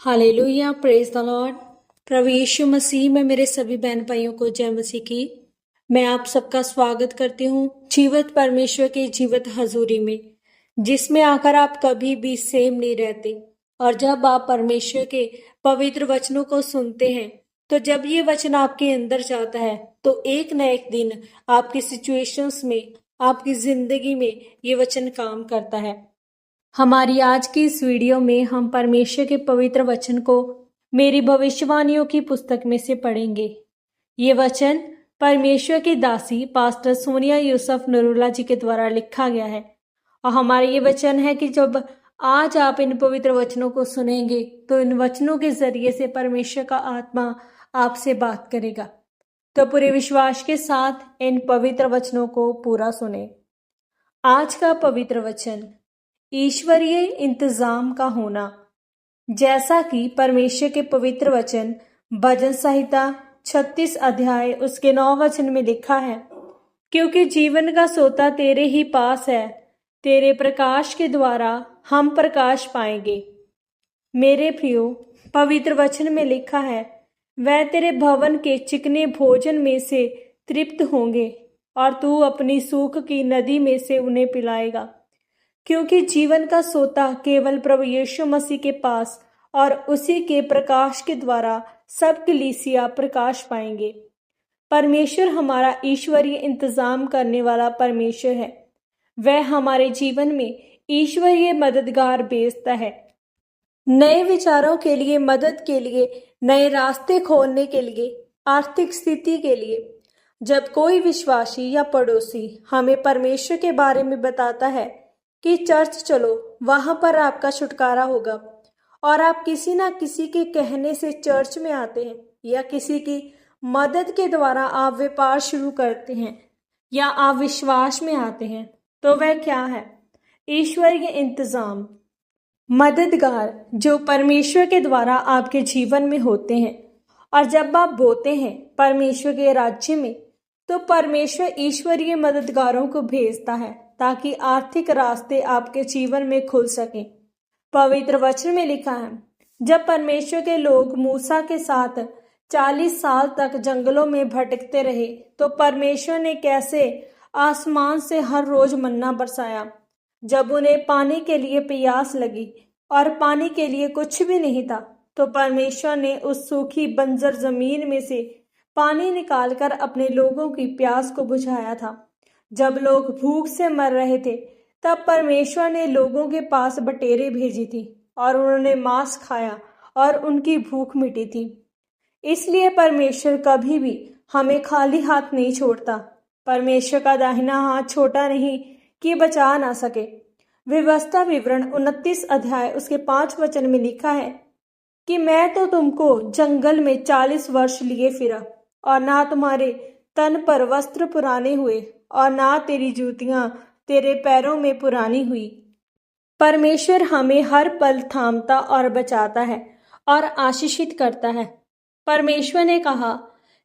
Hallelujah, praise the lord. प्रभु यीशु मसीह में मेरे सभी बहन भाइयों को जय मसीह की। मैं आप सबका स्वागत करती हूँ जीवित परमेश्वर की जीवित हजूरी में, जिसमें आकर आप कभी भी सेम नहीं रहते। और जब आप परमेश्वर के पवित्र वचनों को सुनते हैं, तो जब ये वचन आपके अंदर जाता है, तो एक न एक दिन आपकी सिचुएशंस में, आपकी जिंदगी में ये वचन काम करता है। हमारी आज की इस वीडियो में हम परमेश्वर के पवित्र वचन को मेरी भविष्यवाणियों की पुस्तक में से पढ़ेंगे। ये वचन परमेश्वर की दासी पास्टर सोनिया यूसुफ नरूला जी के द्वारा लिखा गया है। और हमारा ये वचन है कि जब आज आप इन पवित्र वचनों को सुनेंगे, तो इन वचनों के जरिए से परमेश्वर का आत्मा आपसे बात करेगा। तो पूरे विश्वास के साथ इन पवित्र वचनों को पूरा सुने। आज का पवित्र वचन, ईश्वरीय इंतजाम का होना। जैसा कि परमेश्वर के पवित्र वचन भजन संहिता 36 अध्याय उसके 9 वचन में लिखा है, क्योंकि जीवन का सोता तेरे ही पास है, तेरे प्रकाश के द्वारा हम प्रकाश पाएंगे। मेरे प्रियो, पवित्र वचन में लिखा है, वह तेरे भवन के चिकने भोजन में से तृप्त होंगे और तू अपनी सूख की नदी में से उन्हें पिलाएगा। क्योंकि जीवन का सोता केवल प्रभु यीशु मसीह के पास और उसी के प्रकाश के द्वारा सब कलीसिया प्रकाश पाएंगे। परमेश्वर हमारा ईश्वरीय इंतजाम करने वाला परमेश्वर है। वह हमारे जीवन में ईश्वरीय मददगार भेजता है, नए विचारों के लिए, मदद के लिए, नए रास्ते खोलने के लिए, आर्थिक स्थिति के लिए। जब कोई विश्वासी या पड़ोसी हमें परमेश्वर के बारे में बताता है कि चर्च चलो, वहां पर आपका छुटकारा होगा, और आप किसी ना किसी के कहने से चर्च में आते हैं, या किसी की मदद के द्वारा आप व्यापार शुरू करते हैं, या आप विश्वास में आते हैं, तो वह क्या है? ईश्वरीय इंतजाम, मददगार जो परमेश्वर के द्वारा आपके जीवन में होते हैं। और जब आप बोते हैं परमेश्वर के राज्य में, तो परमेश्वर ईश्वरीय मददगारों को भेजता है ताकि आर्थिक रास्ते आपके जीवन में खुल सकें। पवित्र वचन में लिखा है, जब परमेश्वर के लोग मूसा के साथ 40 साल तक जंगलों में भटकते रहे, तो परमेश्वर ने कैसे आसमान से हर रोज मन्ना बरसाया। जब उन्हें पानी के लिए प्यास लगी और पानी के लिए कुछ भी नहीं था, तो परमेश्वर ने उस सूखी बंजर जमीन में से पानी निकालकर अपने लोगों की प्यास को बुझाया था। जब लोग भूख से मर रहे थे, तब परमेश्वर ने लोगों के पास बटेरें भेजी थी और उन्होंने मांस खाया और उनकी भूख मिटी थी। इसलिए परमेश्वर कभी भी हमें खाली हाथ नहीं छोड़ता। परमेश्वर का दाहिना हाथ छोटा नहीं कि बचा ना सके। व्यवस्था विवरण 29 अध्याय उसके 5 वचन में लिखा है कि मैं तो तुमको जंगल में 40 वर्ष लिए फिरा, और ना तुम्हारे तन पर वस्त्र पुराने हुए, और ना तेरी जूतियां तेरे पैरों में पुरानी हुई। परमेश्वर हमें हर पल थामता और बचाता है और आशीषित करता है। परमेश्वर ने कहा,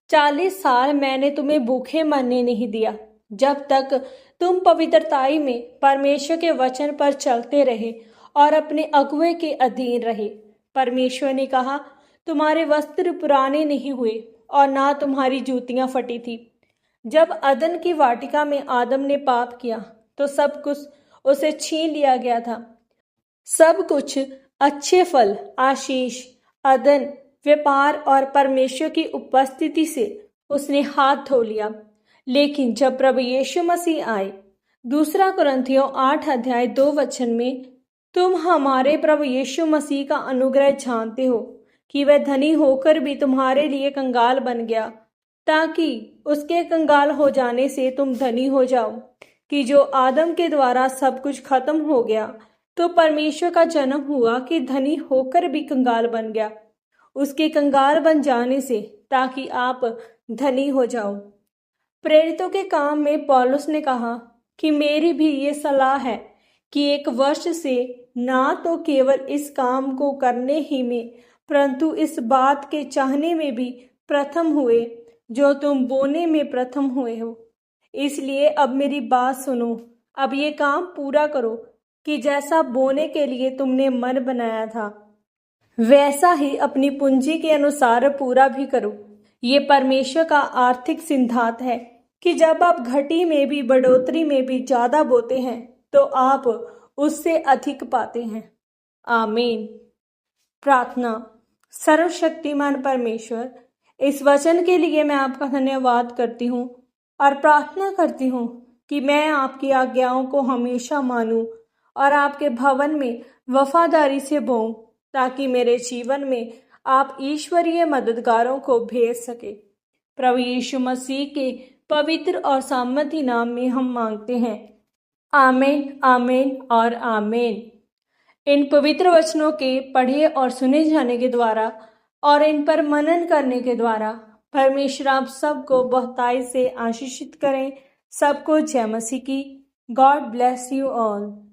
40 साल मैंने तुम्हें भूखे मरने नहीं दिया, जब तक तुम पवित्रताई में परमेश्वर के वचन पर चलते रहे और अपने अगुवे के अधीन रहे। परमेश्वर ने कहा, तुम्हारे वस्त्र पुराने नहीं हुए और ना तुम्हारी जूतियां फटी थी। जब अदन की वाटिका में आदम ने पाप किया, तो सब कुछ उसे छीन लिया गया था। सब कुछ, अच्छे फल, आशीष, अदन, व्यापार और परमेश्वर की उपस्थिति से उसने हाथ धो लिया। लेकिन जब प्रभु यीशु मसीह आए, 2 कुरिन्थियों 8 अध्याय 2 वचन में, तुम हमारे प्रभु यीशु मसीह का अनुग्रह जानते हो कि वह धनी होकर भी तुम्हारे लिए कंगाल बन गया, ताकि उसके कंगाल हो जाने से तुम धनी हो जाओ। कि जो आदम के द्वारा सब कुछ खत्म हो गया, तो परमेश्वर का जन्म हुआ कि धनी होकर भी कंगाल बन गया, उसके कंगाल बन जाने से, ताकि आप धनी हो जाओ। प्रेरितों के काम में पौलुस ने कहा कि मेरी भी ये सलाह है कि 1 वर्ष से ना तो केवल इस काम को करने ही में, परंतु इस बात के चाहने में भी प्रथम हुए जो तुम बोने में प्रथम हुए हो। इसलिए अब मेरी बात सुनो, अब ये काम पूरा करो कि जैसा बोने के लिए तुमने मन बनाया था। वैसा ही अपनी पूंजी के अनुसार पूरा भी करो। ये परमेश्वर का आर्थिक सिद्धांत है कि जब आप घटी में भी बढ़ोतरी में भी ज्यादा बोते हैं तो आप उससे अधिक पाते हैं। आमीन। प्रार्थना। सर्वशक्तिमान परमेश्वर, इस वचन के लिए मैं आपका धन्यवाद करती हूँ और प्रार्थना करती हूँ कि मैं आपकी आज्ञाओं को हमेशा मानूं और आपके भवन में वफादारी से बोऊं, ताकि मेरे जीवन में आप ईश्वरीय मददगारों को भेज सके। प्रभु यीशु मसीह के पवित्र और सामर्थी नाम में हम मांगते हैं। आमीन, आमीन और आमीन। इन पवित्र वचनों के पढ़े और सुने जाने के द्वारा और इन पर मनन करने के द्वारा परमेश्वर आप सबको बहुतायत से आशीषित करें। सबको जय मसीह की। God bless you all.